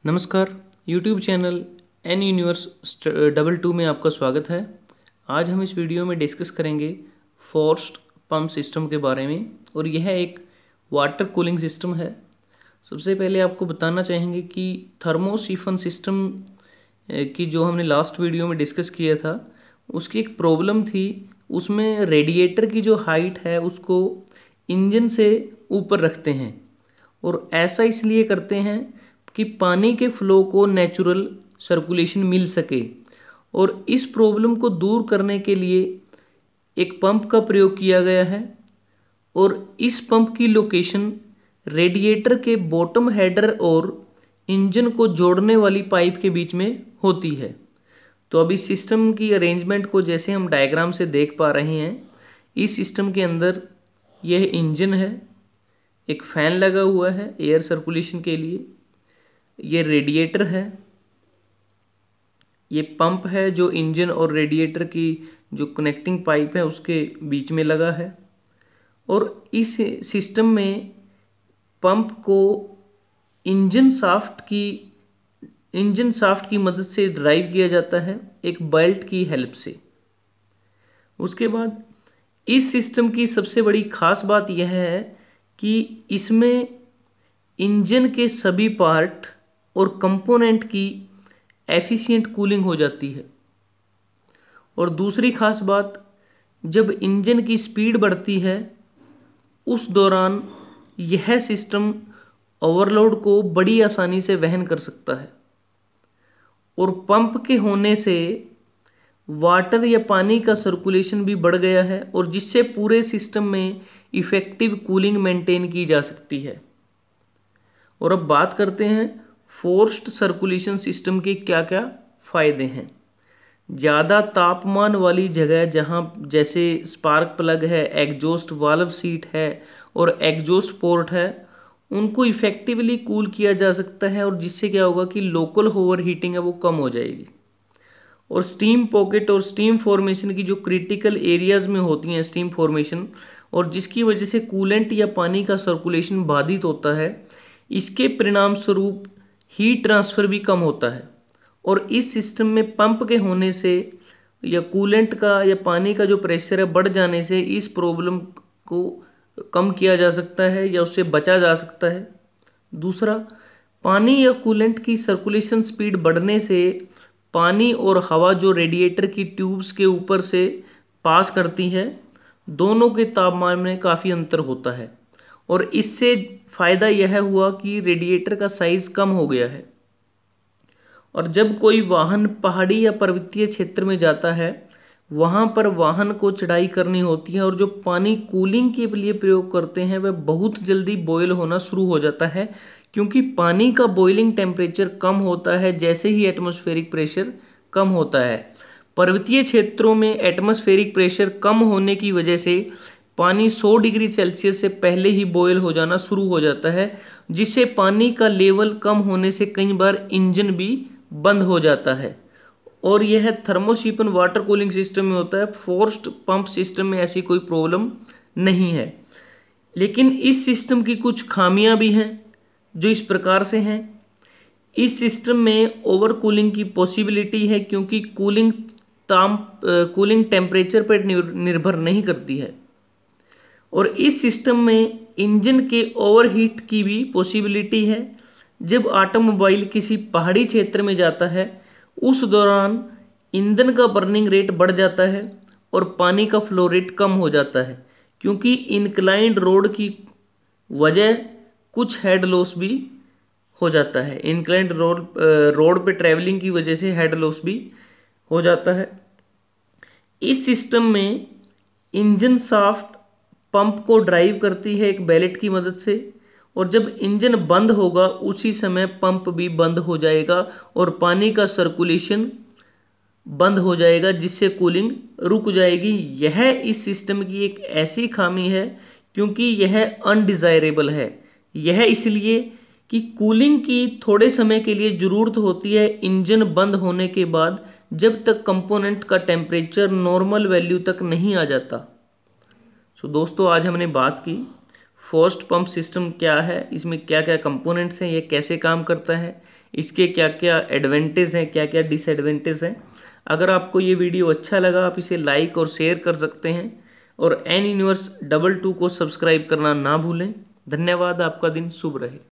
नमस्कार। YouTube channel N universe 22 में आपका स्वागत है। आज हम इस वीडियो में डिस्कस करेंगे फोर्स्ड पंप सिस्टम के बारे में और यह एक वाटर कूलिंग सिस्टम है। सबसे पहले आपको बताना चाहेंगे कि थर्मोसिफन सिस्टम की जो हमने लास्ट वीडियो में डिस्कस किया था उसकी एक प्रॉब्लम थी। उसमें रेडिएटर की जो हाइट है उसको इंजन से ऊपर रखते हैं और ऐसा इसलिए करते हैं कि पानी के फ्लो को नेचुरल सर्कुलेशन मिल सके। और इस प्रॉब्लम को दूर करने के लिए एक पंप का प्रयोग किया गया है और इस पंप की लोकेशन रेडिएटर के बॉटम हेडर और इंजन को जोड़ने वाली पाइप के बीच में होती है। तो अब इस सिस्टम की अरेंजमेंट को जैसे हम डायग्राम से देख पा रहे हैं, इस सिस्टम के अंदर यह इंजन है, एक फैन लगा हुआ है एयर सर्कुलेशन के लिए, ये रेडिएटर है, ये पंप है जो इंजन और रेडिएटर की जो कनेक्टिंग पाइप है उसके बीच में लगा है। और इस सिस्टम में पंप को इंजन शाफ्ट की मदद से ड्राइव किया जाता है एक बेल्ट की हेल्प से। उसके बाद इस सिस्टम की सबसे बड़ी खास बात यह है कि इसमें इंजन के सभी पार्ट और कंपोनेंट की एफिशिएंट कूलिंग हो जाती है। और दूसरी खास बात, जब इंजन की स्पीड बढ़ती है उस दौरान यह सिस्टम ओवरलोड को बड़ी आसानी से वहन कर सकता है। और पंप के होने से वाटर या पानी का सर्कुलेशन भी बढ़ गया है और जिससे पूरे सिस्टम में इफ़ेक्टिव कूलिंग मेंटेन की जा सकती है। और अब बात करते हैं फोर्स्ड सर्कुलेशन सिस्टम के क्या क्या फ़ायदे हैं। ज़्यादा तापमान वाली जगह जहाँ जैसे स्पार्क प्लग है, एग्जॉस्ट वाल्व सीट है और एग्जॉस्ट पोर्ट है, उनको इफ़ेक्टिवली कूल किया जा सकता है और जिससे क्या होगा कि लोकल ओवर हीटिंग है वो कम हो जाएगी। और स्टीम पॉकेट और स्टीम फॉर्मेशन की जो क्रिटिकल एरियाज़ में होती हैं स्टीम फॉर्मेशन, और जिसकी वजह से कूलेंट या पानी का सर्कुलेशन बाधित होता है, इसके परिणाम स्वरूप हीट ट्रांसफ़र भी कम होता है। और इस सिस्टम में पंप के होने से या कूलेंट का या पानी का जो प्रेशर है बढ़ जाने से इस प्रॉब्लम को कम किया जा सकता है या उससे बचा जा सकता है। दूसरा, पानी या कूलेंट की सर्कुलेशन स्पीड बढ़ने से पानी और हवा जो रेडिएटर की ट्यूब्स के ऊपर से पास करती है, दोनों के तापमान में काफ़ी अंतर होता है। और इससे फ़ायदा यह हुआ कि रेडिएटर का साइज़ कम हो गया है। और जब कोई वाहन पहाड़ी या पर्वतीय क्षेत्र में जाता है, वहाँ पर वाहन को चढ़ाई करनी होती है और जो पानी कूलिंग के लिए प्रयोग करते हैं वह बहुत जल्दी बॉयल होना शुरू हो जाता है, क्योंकि पानी का बॉइलिंग टेम्परेचर कम होता है जैसे ही एटमॉस्फेरिक प्रेशर कम होता है। पर्वतीय क्षेत्रों में एटमॉस्फेरिक प्रेशर कम होने की वजह से पानी 100 डिग्री सेल्सियस से पहले ही बॉयल हो जाना शुरू हो जाता है, जिससे पानी का लेवल कम होने से कई बार इंजन भी बंद हो जाता है। और यह थर्मोसिफन वाटर कूलिंग सिस्टम में होता है। फोर्स्ड पंप सिस्टम में ऐसी कोई प्रॉब्लम नहीं है। लेकिन इस सिस्टम की कुछ खामियां भी हैं जो इस प्रकार से हैं। इस सिस्टम में ओवर कूलिंग की पॉसिबिलिटी है, क्योंकि कूलिंग टेम्परेचर पर निर्भर नहीं करती है। और इस सिस्टम में इंजन के ओवरहीट की भी पॉसिबिलिटी है। जब ऑटोमोबाइल किसी पहाड़ी क्षेत्र में जाता है उस दौरान ईंधन का बर्निंग रेट बढ़ जाता है और पानी का फ्लो रेट कम हो जाता है, क्योंकि इंक्लाइंड रोड की वजह कुछ हेड लॉस भी हो जाता है। इंक्लाइंड रोड पे ट्रैवलिंग की वजह से हेड लॉस भी हो जाता है। इस सिस्टम में इंजन शाफ्ट पंप को ड्राइव करती है एक बेलेट की मदद से, और जब इंजन बंद होगा उसी समय पंप भी बंद हो जाएगा और पानी का सर्कुलेशन बंद हो जाएगा, जिससे कूलिंग रुक जाएगी। यह इस सिस्टम की एक ऐसी खामी है क्योंकि यह अनडिज़ायरेबल है। यह इसलिए कि कूलिंग की थोड़े समय के लिए ज़रूरत होती है इंजन बंद होने के बाद, जब तक कंपोनेंट का टेम्परेचर नॉर्मल वैल्यू तक नहीं आ जाता। दोस्तों, आज हमने बात की फोर्स्ड पंप सिस्टम क्या है, इसमें क्या क्या कंपोनेंट्स हैं, ये कैसे काम करता है, इसके क्या क्या एडवांटेज हैं, क्या क्या डिसएडवांटेज हैं। अगर आपको ये वीडियो अच्छा लगा आप इसे लाइक और शेयर कर सकते हैं और N Universe 22 को सब्सक्राइब करना ना भूलें। धन्यवाद। आपका दिन शुभ रहे।